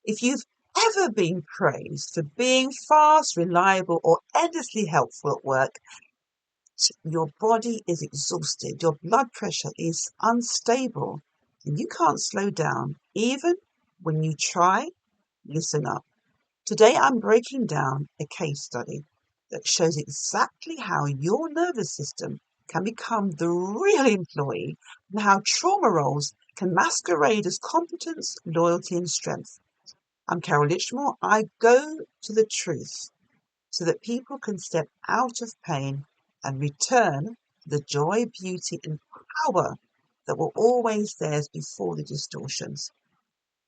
If you've ever been praised for being fast, reliable, or endlessly helpful at work, your body is exhausted, your blood pressure is unstable, and you can't slow down. Even when you try, listen up. Today I'm breaking down a case study that shows exactly how your nervous system can become the real employee and how trauma roles can masquerade as competence, loyalty, and strength. I'm Carol Lichmore. I go to the truth so that people can step out of pain and return to the joy, beauty, and power that were always theirs before the distortions.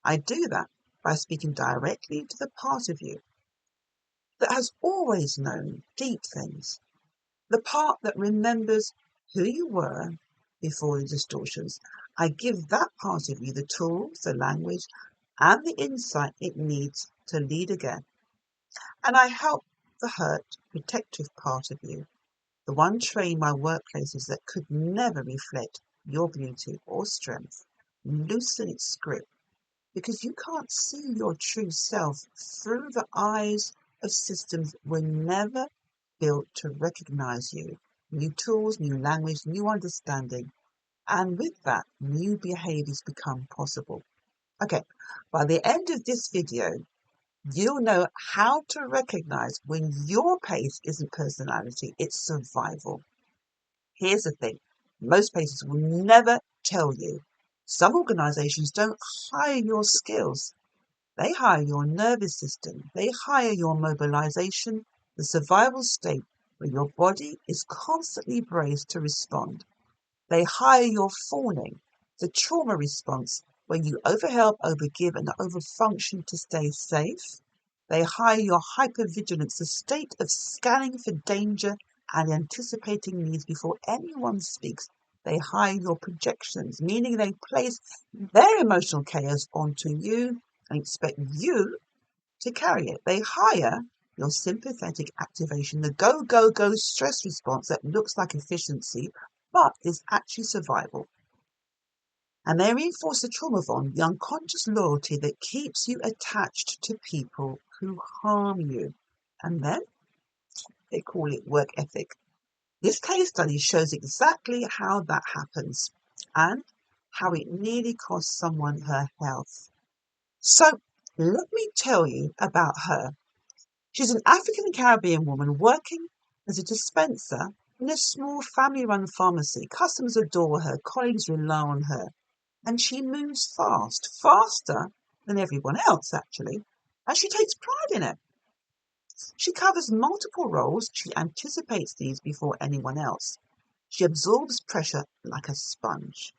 I do that by speaking directly to the part of you that has always known deep things, the part that remembers who you were before the distortions. I give that part of you the tools, the language, and the insight it needs to lead again. And I help the hurt, protective part of you, the one trained by workplaces that could never reflect your beauty or strength, loosen its grip, because you can't see your true self through the eyes of systems that were never built to recognize you. New tools, new language, new understanding, and with that, new behaviors become possible. Okay, by the end of this video, you'll know how to recognize when your pace isn't personality, it's survival. Here's the thing, most places will never tell you. Some organizations don't hire your skills. They hire your nervous system. They hire your mobilization, the survival state where your body is constantly braced to respond. They hire your fawning, the trauma response where you overhelp, overgive, and overfunction to stay safe. They hire your hypervigilance, the state of scanning for danger and anticipating needs before anyone speaks. They hire your projections, meaning they place their emotional chaos onto you and expect you to carry it. They hire your sympathetic activation, the go, go, go stress response that looks like efficiency, but is actually survival. And they reinforce the trauma bond, the unconscious loyalty that keeps you attached to people who harm you. And then they call it work ethic. This case study shows exactly how that happens and how it nearly cost someone her health. So let me tell you about her. She's an African Caribbean woman working as a dispenser in a small family-run pharmacy. Customers adore her, colleagues rely on her, and she moves fast, faster than everyone else actually, and she takes pride in it. She covers multiple roles. She anticipates these before anyone else. She absorbs pressure like a sponge,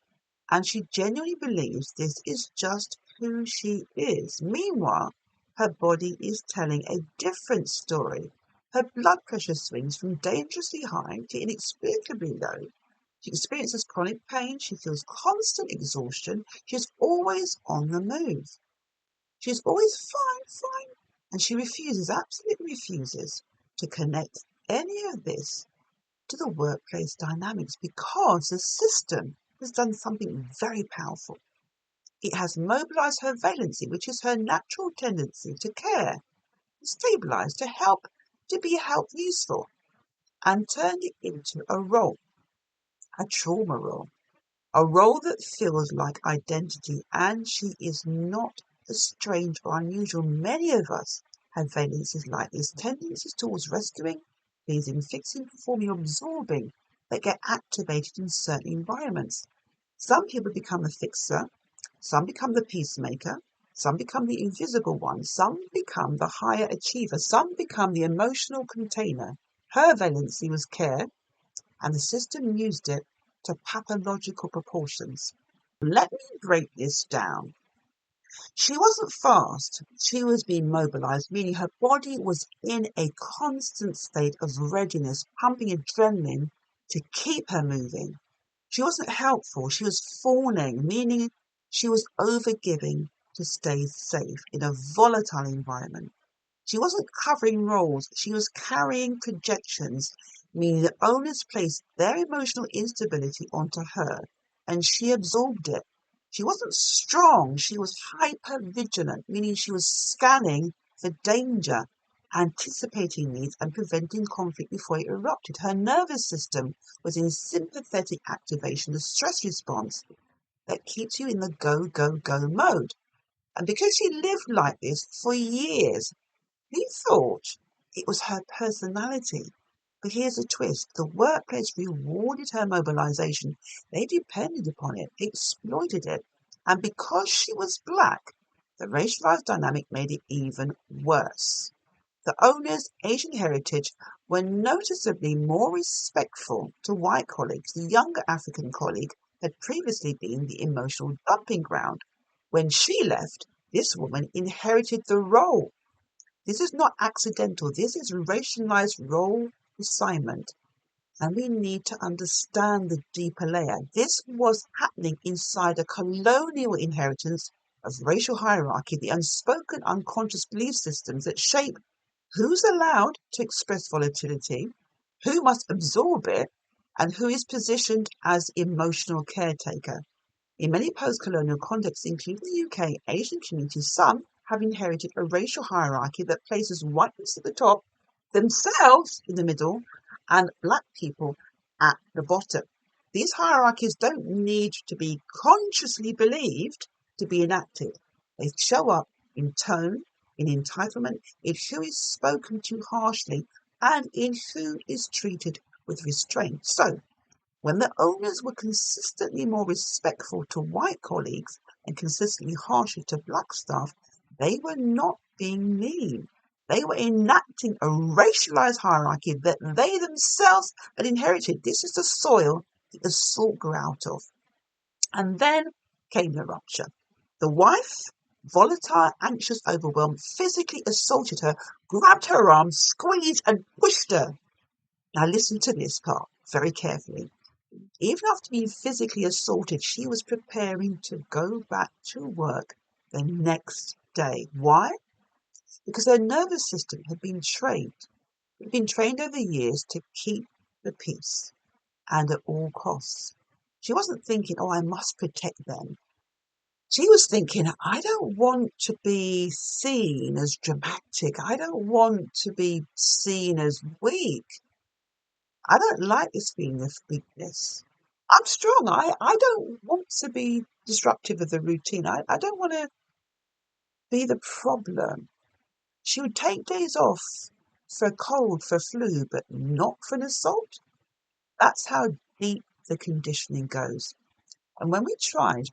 and she genuinely believes this is just who she is. Meanwhile, her body is telling a different story. Her blood pressure swings from dangerously high to inexplicably low. She experiences chronic pain. She feels constant exhaustion. She's always on the move. She's always fine, and she refuses, absolutely refuses, to connect any of this to the workplace dynamics because the system has done something very powerful. It has mobilized her valency, which is her natural tendency to care, to stabilize, to help, to be help useful, and turned it into a role, a trauma role, a role that feels like identity, and she is not strange or unusual. Many of us have valencies like this, tendencies towards rescuing, pleasing, fixing, performing, absorbing, that get activated in certain environments. Some people become a fixer, some become the peacemaker, some become the invisible one, some become the higher achiever, some become the emotional container. Her valency was care, and the system used it to pathological proportions. Let me break this down. She wasn't fast, she was being mobilized, meaning her body was in a constant state of readiness, pumping adrenaline to keep her moving. She wasn't helpful, she was fawning, meaning she was overgiving to stay safe in a volatile environment. She wasn't covering roles, she was carrying projections, meaning the owners placed their emotional instability onto her and she absorbed it. She wasn't strong, she was hyper vigilant, meaning she was scanning for danger, anticipating needs and preventing conflict before it erupted. Her nervous system was in sympathetic activation, the stress response that keeps you in the go, go, go mode. And because she lived like this for years, he thought it was her personality. But here's a twist. The workplace rewarded her mobilisation. They depended upon it, exploited it. And because she was black, the racialised dynamic made it even worse. The owner's Asian heritage were noticeably more respectful to white colleagues. The younger African colleague had previously been the emotional dumping ground. When she left, this woman inherited the role. This is not accidental. This is racialized role assignment. And we need to understand the deeper layer. This was happening inside a colonial inheritance of racial hierarchy, the unspoken unconscious belief systems that shape who's allowed to express volatility, who must absorb it, and who is positioned as emotional caretaker. In many post-colonial contexts, including the UK, Asian communities, some have inherited a racial hierarchy that places whiteness at the top, themselves in the middle, and black people at the bottom. These hierarchies don't need to be consciously believed to be enacted. They show up in tone, in entitlement, in who is spoken to harshly, and in who is treated with restraint. So, when the owners were consistently more respectful to white colleagues and consistently harsher to black staff, they were not being mean. They were enacting a racialized hierarchy that they themselves had inherited. This is the soil that the salt grew out of. And then came the rupture. The wife, volatile, anxious, overwhelmed, physically assaulted her, grabbed her arm, squeezed and pushed her. Now listen to this part very carefully. Even after being physically assaulted, she was preparing to go back to work the next day. Why? Because her nervous system had been trained. It had been trained over years to keep the peace and at all costs. She wasn't thinking, oh, I must protect them. She was thinking, I don't want to be seen as dramatic. I don't want to be seen as weak. I don't like this feeling of weakness. I'm strong. I don't want to be disruptive of the routine. I don't want to be the problem. She would take days off for a cold, for a flu, but not for an assault. That's how deep the conditioning goes. And when we tried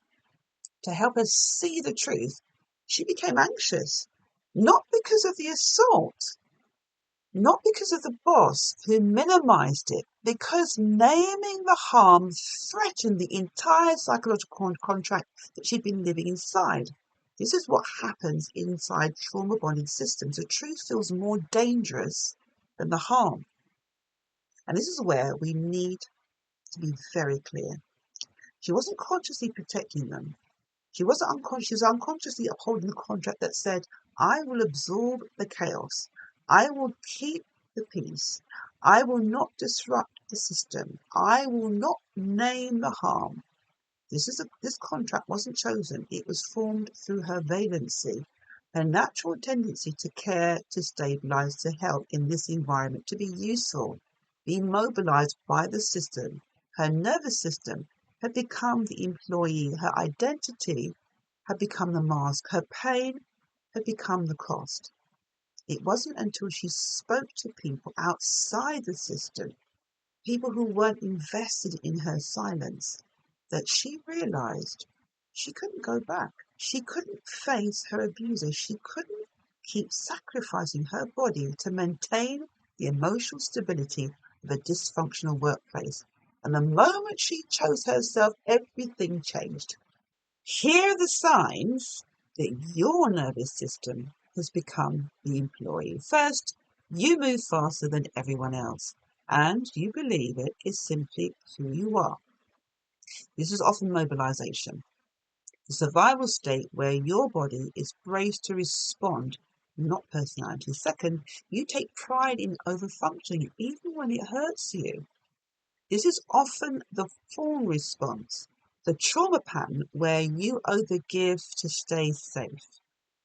to help her see the truth, she became anxious, not because of the assault, not because of the boss who minimized it, because naming the harm threatened the entire psychological contract that she'd been living inside. This is what happens inside trauma bonded systems. The truth feels more dangerous than the harm. And this is where we need to be very clear. She wasn't consciously protecting them. She was unconsciously upholding the contract that said, I will absorb the chaos. I will keep the peace. I will not disrupt the system. I will not name the harm. This contract wasn't chosen. It was formed through her valency, her natural tendency to care, to stabilize, to help in this environment, to be useful, being mobilized by the system. Her nervous system had become the employee. Her identity had become the mask. Her pain had become the cost. It wasn't until she spoke to people outside the system, people who weren't invested in her silence, that she realized she couldn't go back. She couldn't face her abuser. She couldn't keep sacrificing her body to maintain the emotional stability of a dysfunctional workplace. And the moment she chose herself, everything changed. Here are the signs that your nervous system has become the employee. First, you move faster than everyone else, and you believe it is simply who you are. This is often mobilisation, the survival state where your body is braced to respond, not personality. Second, you take pride in overfunctioning even when it hurts you. This is often the fawn response. The trauma pattern where you overgive to stay safe,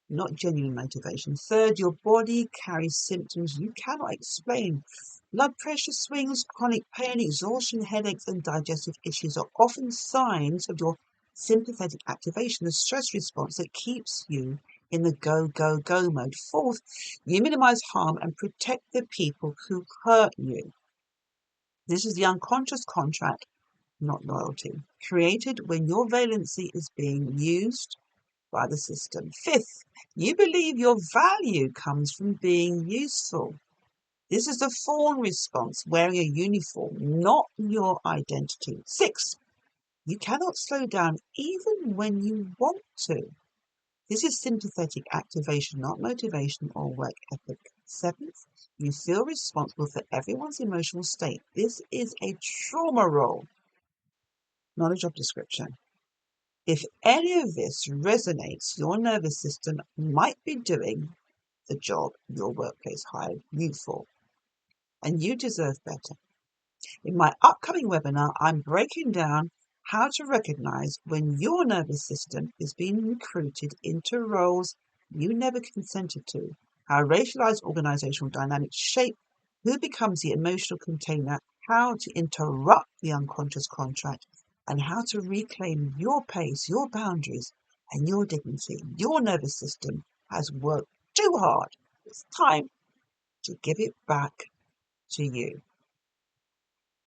not genuine motivation. Third, your body carries symptoms you cannot explain. Blood pressure swings, chronic pain, exhaustion, headaches, and digestive issues are often signs of your sympathetic activation, the stress response that keeps you in the go, go, go mode. Fourth, you minimize harm and protect the people who hurt you. This is the unconscious contract, not loyalty, created when your valency is being used by the system. Fifth, you believe your value comes from being useful. This is the fawn response, wearing a uniform, not your identity. Sixth, you cannot slow down even when you want to. This is sympathetic activation, not motivation or work ethic. Seventh, you feel responsible for everyone's emotional state. This is a trauma role, not a job description. If any of this resonates, your nervous system might be doing the job your workplace hired you for, and you deserve better. In my upcoming webinar, I'm breaking down how to recognize when your nervous system is being recruited into roles you never consented to, how racialized organizational dynamics shape who becomes the emotional container, how to interrupt the unconscious contract, and how to reclaim your pace, your boundaries, and your dignity. Your nervous system has worked too hard. It's time to give it back to you.